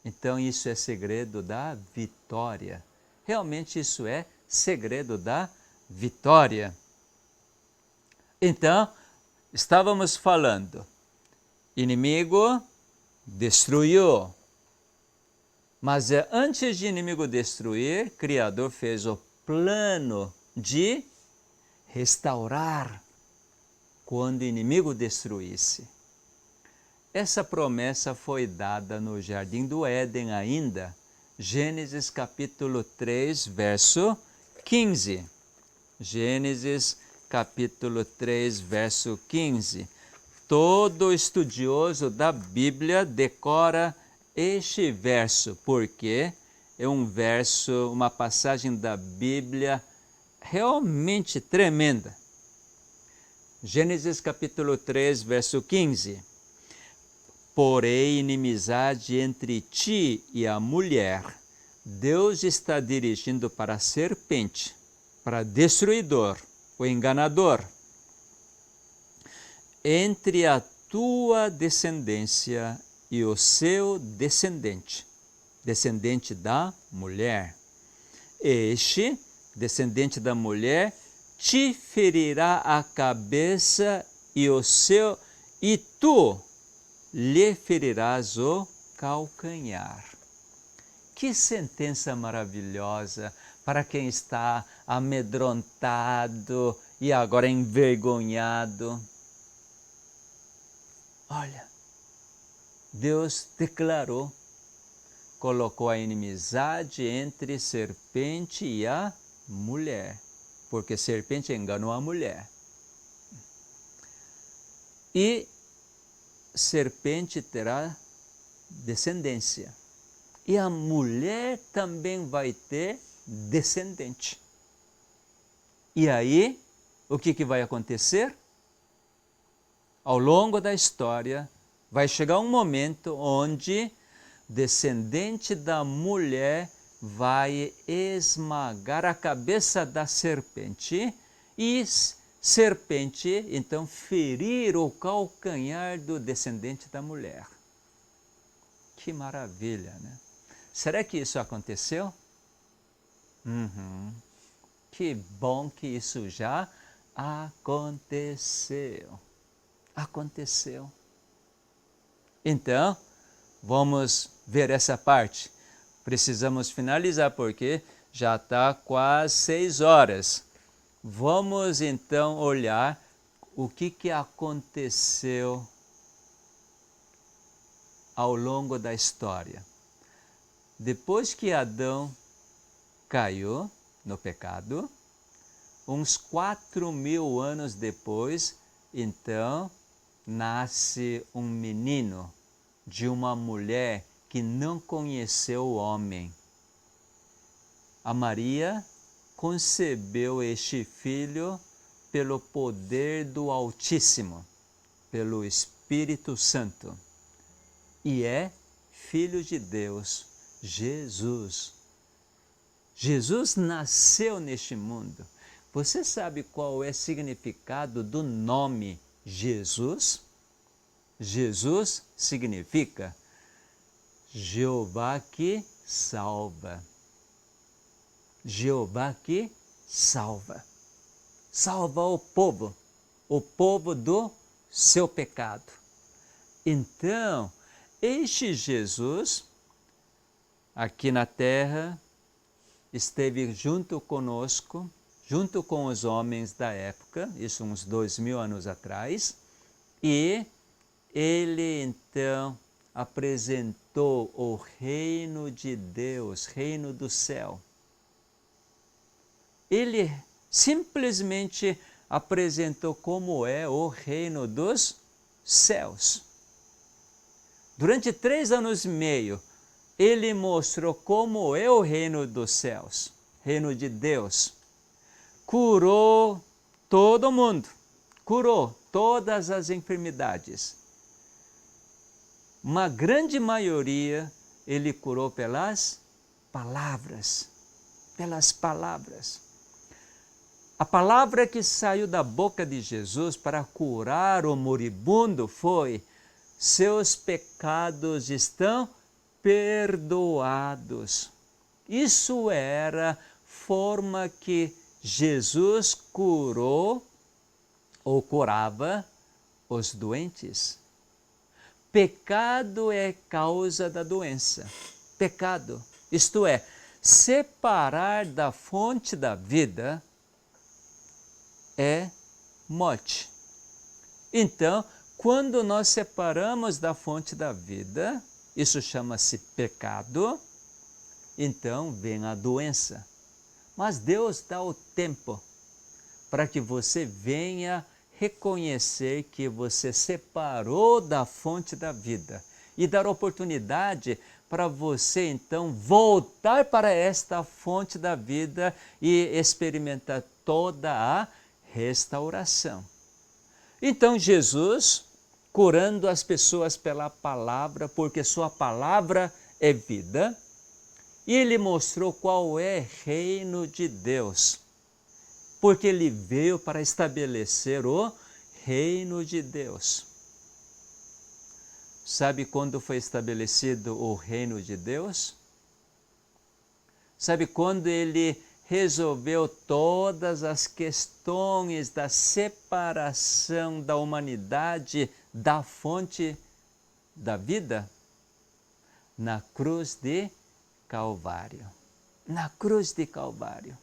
Então isso é segredo da vitória. Realmente isso é segredo da vitória. Então, estávamos falando, inimigo destruiu. Mas antes de inimigo destruir, o Criador fez o plano de restaurar quando o inimigo destruísse. Essa promessa foi dada no Jardim do Éden ainda, Gênesis capítulo 3, verso 15. Gênesis capítulo 3, verso 15. Todo estudioso da Bíblia decora este verso, porque é um verso, uma passagem da Bíblia realmente tremenda. Gênesis capítulo 3, verso 15. Porém, inimizade entre ti e a mulher. Deus está dirigindo para a serpente, para destruidor, o enganador. Entre a tua descendência e o seu descendente, descendente da mulher. Este, descendente da mulher, te ferirá a cabeça e tu lhe ferirás o calcanhar. Que sentença maravilhosa para quem está amedrontado e agora envergonhado. Olha, Deus declarou, colocou a inimizade entre serpente e a mulher, porque serpente enganou a mulher. E serpente terá descendência. E a mulher também vai ter descendente. E aí, o que vai acontecer? Ao longo da história, vai chegar um momento onde descendente da mulher vai esmagar a cabeça da serpente e serpente, então, ferir o calcanhar do descendente da mulher. Que maravilha, né? Será que isso aconteceu? Que bom que isso já aconteceu. Aconteceu. Então, vamos ver essa parte. Precisamos finalizar porque já está quase 6 horas. vamos então olhar o que aconteceu ao longo da história. Depois que Adão caiu no pecado, uns 4.000 anos depois, então, nasce um menino de uma mulher que não conheceu o homem. A Maria concebeu este filho pelo poder do Altíssimo, pelo Espírito Santo, e é filho de Deus, Jesus. Jesus nasceu neste mundo. Você sabe qual é o significado do nome Jesus? Jesus significa Jeová que salva. Jeová que salva. Salva o povo do seu pecado. Então, este Jesus, aqui na terra, esteve junto conosco, junto com os homens da época, isso uns 2.000 anos atrás, e ele então apresentou o reino de Deus, reino do céu. Ele simplesmente apresentou como é o reino dos céus. Durante 3 anos e meio, ele mostrou como é o reino dos céus, reino de Deus. Curou todo mundo, curou todas as enfermidades. Uma grande maioria ele curou pelas palavras, pelas palavras. A palavra que saiu da boca de Jesus para curar o moribundo foi: seus pecados estão perdoados. Isso era a forma que Jesus curou ou curava os doentes. Pecado é causa da doença. Pecado, isto é, separar da fonte da vida é morte. Então, quando nós separamos da fonte da vida, isso chama-se pecado, então vem a doença. Mas Deus dá o tempo para que você venha reconhecer que você separou da fonte da vida e dar oportunidade para você então voltar para esta fonte da vida e experimentar toda a restauração. Então Jesus, curando as pessoas pela palavra, porque sua palavra é vida, e ele mostrou qual é o reino de Deus, porque ele veio para estabelecer o reino de Deus. Sabe quando foi estabelecido o reino de Deus? Sabe quando ele resolveu todas as questões da separação da humanidade da fonte da vida? Na cruz de Calvário. Na cruz de Calvário.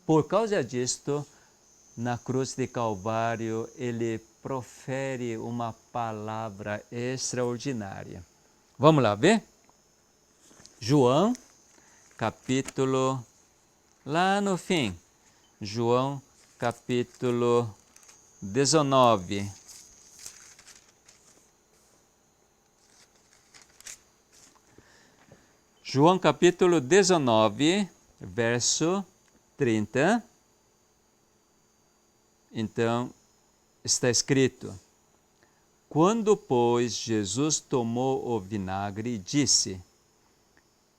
Por causa disto, na cruz de Calvário, ele profere uma palavra extraordinária. Vamos lá ver? João, capítulo, lá no fim, João, capítulo 19. João, capítulo 19, verso 30. Então, está escrito: quando, pois, Jesus tomou o vinagre, disse: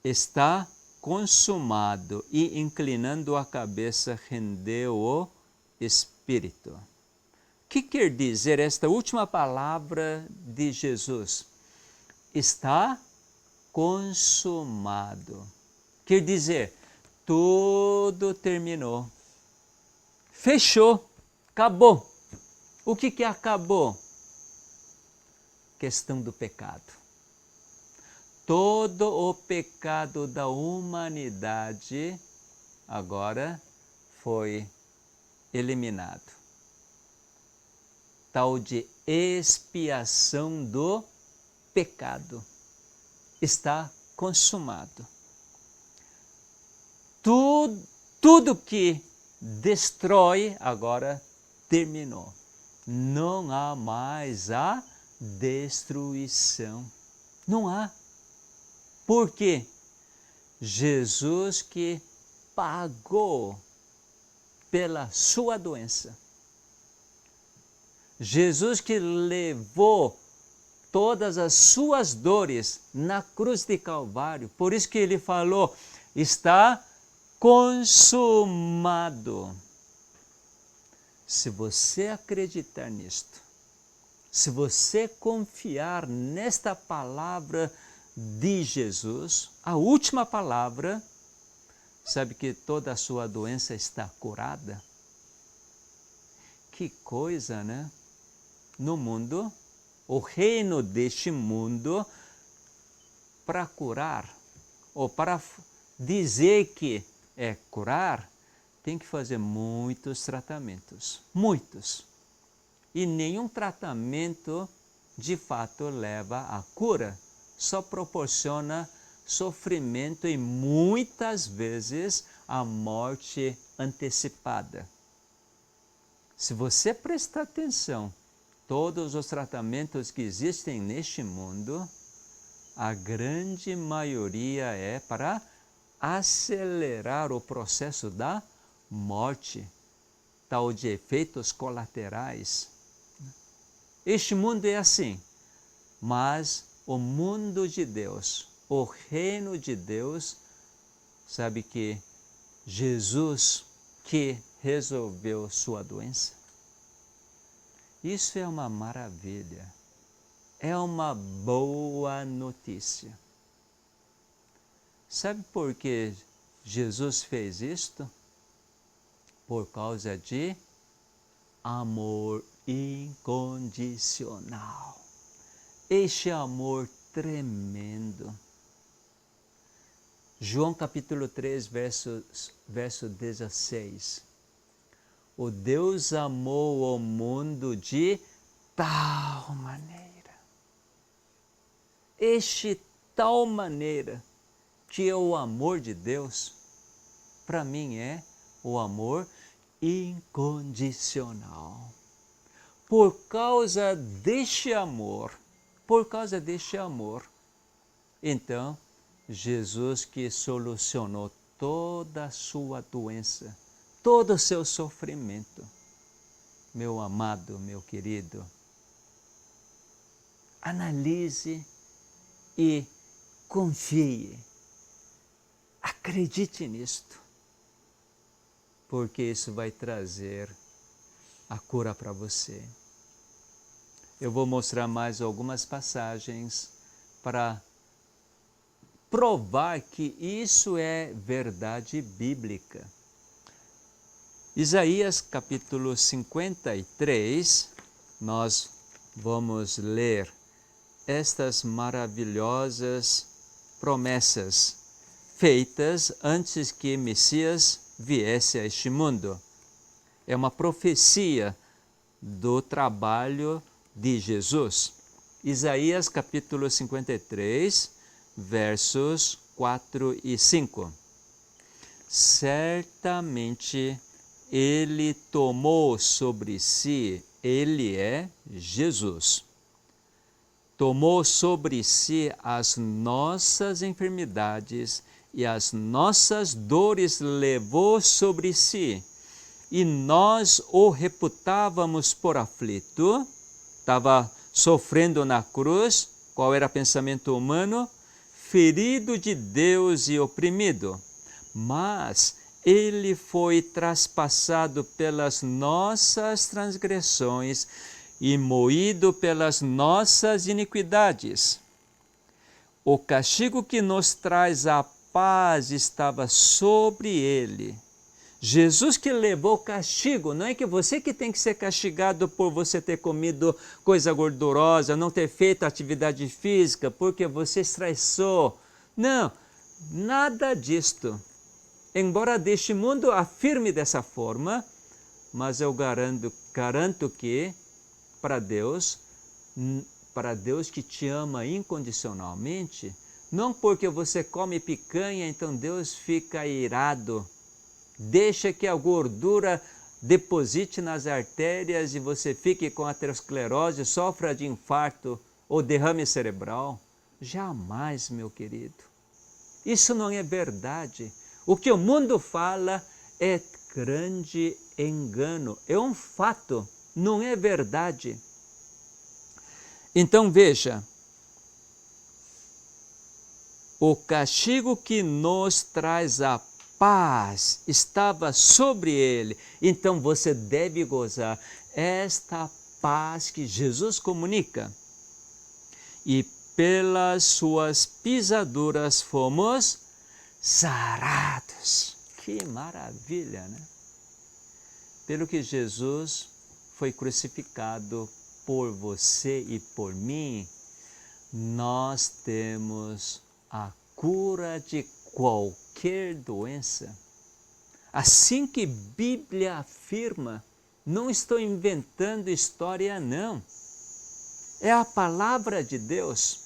está consumado, e inclinando a cabeça, rendeu o Espírito. O que quer dizer esta última palavra de Jesus? Está consumado. Quer dizer, tudo terminou. Fechou, acabou. O que acabou? Questão do pecado. Todo o pecado da humanidade agora foi eliminado. Tal de expiação do pecado está consumado. Tudo que destrói agora terminou. Não há mais a destruição. Não há. Por quê? Jesus que pagou pela sua doença. Jesus que levou todas as suas dores na cruz de Calvário. Por isso que ele falou, está consumado. Se você acreditar nisto, se você confiar nesta palavra de Jesus, a última palavra, sabe que toda a sua doença está curada? Que coisa, né? No mundo, o reino deste mundo, para curar, ou para dizer que é curar, tem que fazer muitos tratamentos, muitos. E nenhum tratamento, de fato, leva à cura, só proporciona sofrimento e muitas vezes a morte antecipada. Se você prestar atenção, todos os tratamentos que existem neste mundo, a grande maioria é para acelerar o processo da morte, tal de efeitos colaterais. Este mundo é assim, mas o mundo de Deus, o reino de Deus, sabe que Jesus que resolveu sua doença. Isso é uma maravilha, é uma boa notícia. Sabe por que Jesus fez isto? Por causa de amor incondicional. Este amor tremendo. João capítulo 3, verso 16. O Deus amou o mundo de tal maneira. Este tal maneira que é o amor de Deus, para mim é o amor incondicional. Por causa deste amor, então, Jesus que solucionou toda a sua doença, todo o seu sofrimento. Meu amado, meu querido, analise e confie. Acredite nisto, porque isso vai trazer a cura para você. Eu vou mostrar mais algumas passagens para provar que isso é verdade bíblica. Isaías capítulo 53, nós vamos ler estas maravilhosas promessas feitas antes que Messias viesse a este mundo. É uma profecia do trabalho de Jesus. Isaías capítulo 53, versos 4 e 5. Certamente ele tomou sobre si, ele é Jesus, tomou sobre si as nossas enfermidades e as nossas dores levou sobre si, e nós o reputávamos por aflito. Estava sofrendo na cruz. Qual era o pensamento humano? Ferido de Deus e oprimido. Mas ele foi traspassado pelas nossas transgressões e moído pelas nossas iniquidades. O castigo que nos traz a paz estava sobre ele. Jesus que levou o castigo, não é que você que tem que ser castigado por você ter comido coisa gordurosa, não ter feito atividade física, porque você estressou. Não, nada disto. embora deste mundo afirme dessa forma, mas eu garanto que para Deus que te ama incondicionalmente, não porque você come picanha, então Deus fica irado. Deixa que a gordura deposite nas artérias e você fique com aterosclerose, sofra de infarto ou derrame cerebral. Jamais, meu querido. Isso não é verdade. O que o mundo fala é grande engano. É um fato, não é verdade. Então veja, o castigo que nos traz a paz estava sobre ele. Então você deve gozar esta paz que Jesus comunica. E pelas suas pisaduras fomos sarados. Que maravilha, né? Pelo que Jesus foi crucificado por você e por mim, nós temos a cura de qualquer doença. Assim que Bíblia afirma, não estou inventando história não. É a palavra de Deus.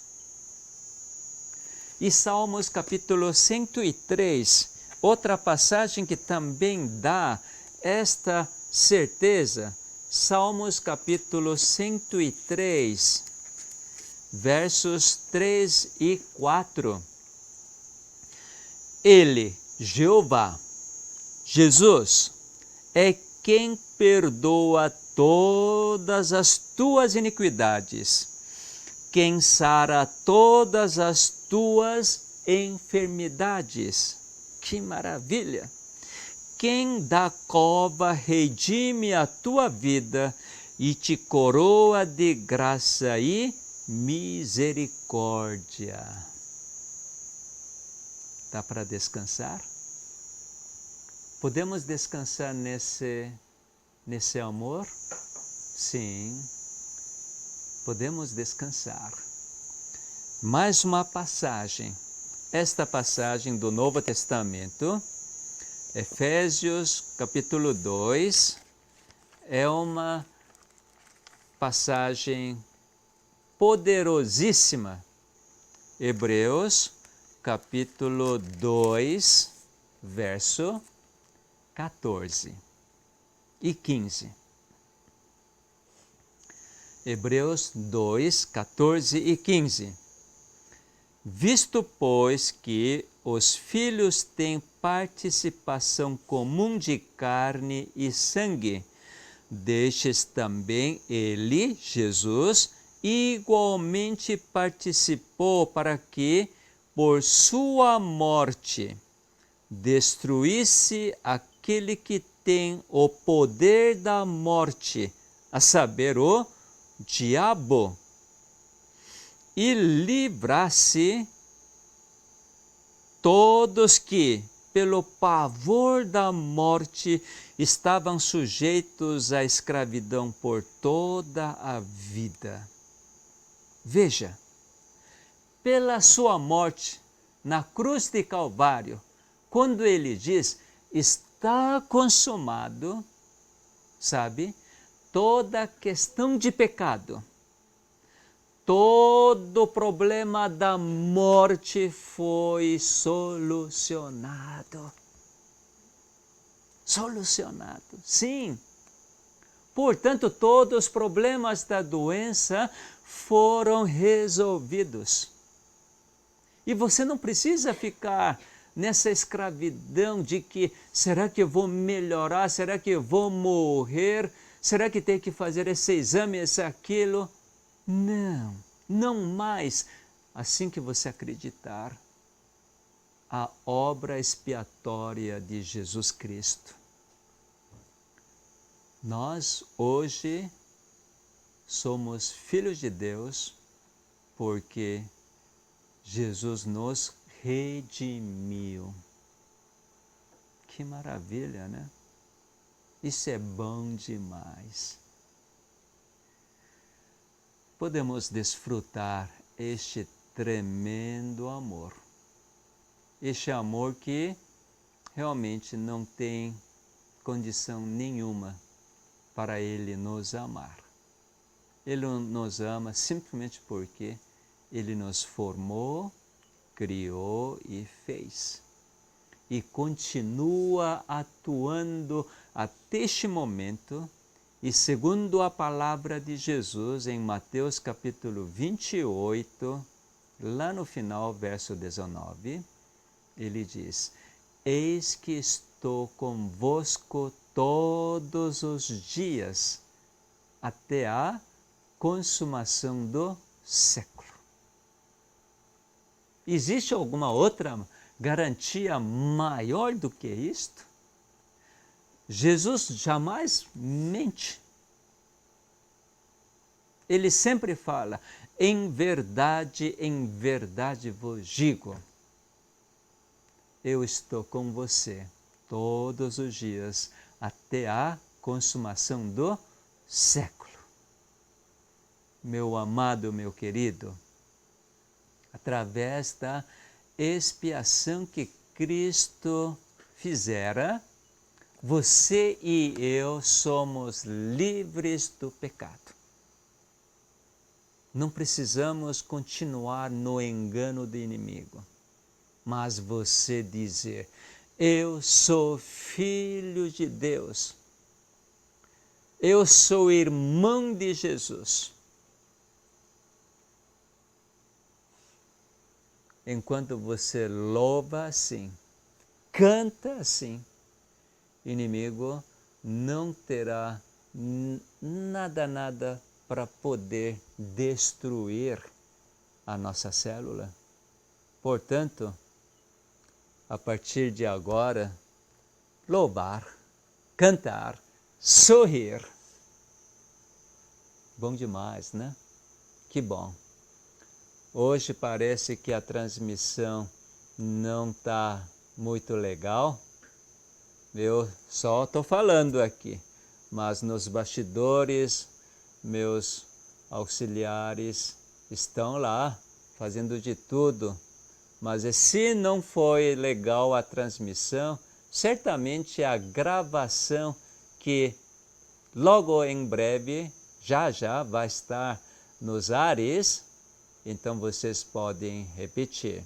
E Salmos capítulo 103, outra passagem que também dá esta certeza. Salmos capítulo 103, versos 3 e 4. Ele, Jeová, Jesus, é quem perdoa todas as tuas iniquidades, quem sara todas as tuas enfermidades. Que maravilha! Quem da cova redime a tua vida e te coroa de graça e misericórdia. Dá para descansar? Podemos descansar nesse amor? Sim, podemos descansar. Mais uma passagem. Esta passagem do Novo Testamento, Efésios capítulo 2, é uma passagem poderosíssima. Hebreus capítulo 2, verso 14 e 15. Hebreus 2, 14 e 15. Visto, pois, que os filhos têm participação comum de carne e sangue, destes também ele, Jesus, igualmente participou para que, por sua morte, destruísse aquele que tem o poder da morte, a saber, o diabo, e livrasse todos que, pelo pavor da morte, estavam sujeitos à escravidão por toda a vida. Veja, pela sua morte na cruz de Calvário, quando ele diz, está consumado, sabe, toda questão de pecado, todo o problema da morte foi solucionado. Solucionado, sim. Portanto, todos os problemas da doença foram resolvidos. E você não precisa ficar nessa escravidão de que, será que eu vou melhorar? Será que eu vou morrer? Será que tem que fazer esse exame, esse aquilo? Não, não mais. Assim que você acreditar, a obra expiatória de Jesus Cristo. Nós hoje somos filhos de Deus porque Jesus nos redimiu. Que maravilha, né? Isso é bom demais. Podemos desfrutar este tremendo amor. Este amor que realmente não tem condição nenhuma para Ele nos amar. Ele nos ama simplesmente porque Ele nos formou, criou e fez. E continua atuando até este momento. E segundo a palavra de Jesus em Mateus capítulo 28, lá no final, verso 19, ele diz: eis que estou convosco todos os dias, até a consumação do século. Existe alguma outra garantia maior do que isto? Jesus jamais mente. Ele sempre fala: em verdade vos digo, eu estou com você todos os dias até a consumação do século. Meu amado, meu querido, através da expiação que Cristo fizera, você e eu somos livres do pecado. Não precisamos continuar no engano do inimigo, mas você dizer: eu sou filho de Deus, eu sou irmão de Jesus. Enquanto você louva assim, canta assim, o inimigo não terá nada para poder destruir a nossa célula. Portanto, a partir de agora, louvar, cantar, sorrir. Bom demais, né? Que bom. Hoje parece que a transmissão não está muito legal. Eu só estou falando aqui, mas nos bastidores, meus auxiliares estão lá fazendo de tudo. Mas se não foi legal a transmissão, certamente a gravação que logo em breve, já vai estar nos ares, então vocês podem repetir.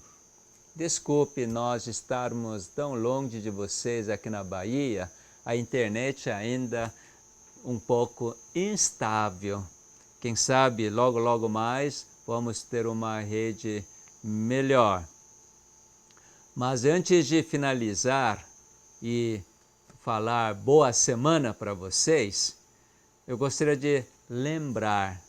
Desculpe nós estarmos tão longe de vocês aqui na Bahia, a internet ainda um pouco instável. Quem sabe logo mais vamos ter uma rede melhor. Mas antes de finalizar e falar boa semana para vocês, eu gostaria de lembrar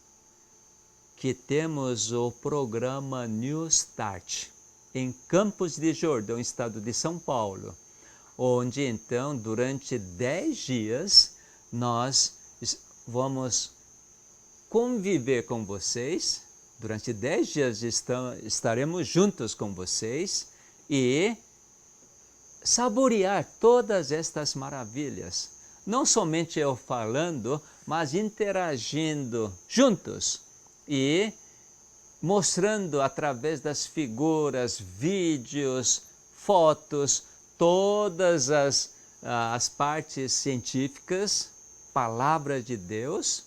que temos o programa New Start em Campos de Jordão, estado de São Paulo, onde então durante 10 dias nós vamos conviver com vocês, durante 10 dias estaremos juntos com vocês e saborear todas estas maravilhas. Não somente eu falando, mas interagindo juntos e mostrando através das figuras, vídeos, fotos, todas as partes científicas, palavra de Deus,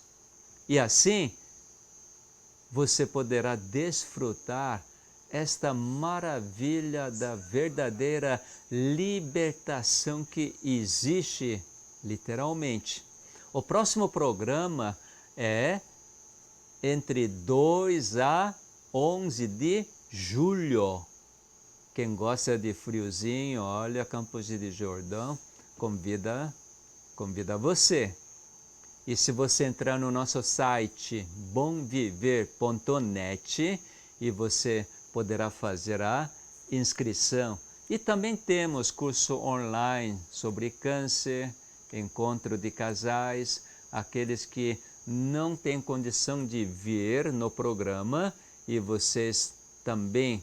e assim você poderá desfrutar esta maravilha da verdadeira libertação que existe literalmente. O próximo programa é entre 2 a 11 de julho. Quem gosta de friozinho, olha, Campos de Jordão, convida você. E se você entrar no nosso site bomviver.net e você poderá fazer a inscrição. E também temos curso online sobre câncer, encontro de casais, aqueles que não têm condição de vir no programa e vocês também,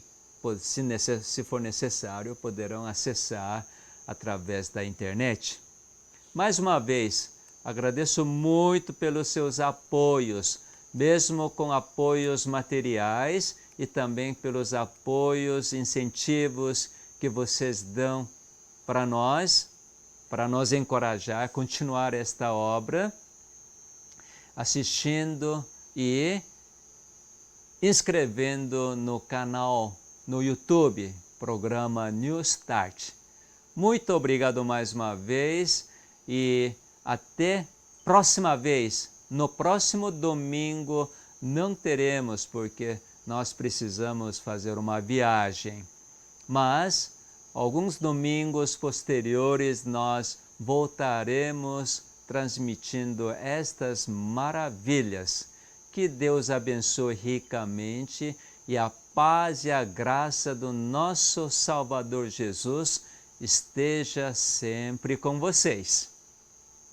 se for necessário, poderão acessar através da internet. Mais uma vez, agradeço muito pelos seus apoios, mesmo com apoios materiais e também pelos apoios, incentivos que vocês dão para nos encorajar a continuar esta obra, assistindo e inscrevendo no canal no YouTube, programa New Start. Muito obrigado mais uma vez e até próxima vez. No próximo domingo não teremos, porque nós precisamos fazer uma viagem. Mas alguns domingos posteriores nós voltaremos transmitindo estas maravilhas. Que Deus abençoe ricamente e a paz e a graça do nosso Salvador Jesus esteja sempre com vocês.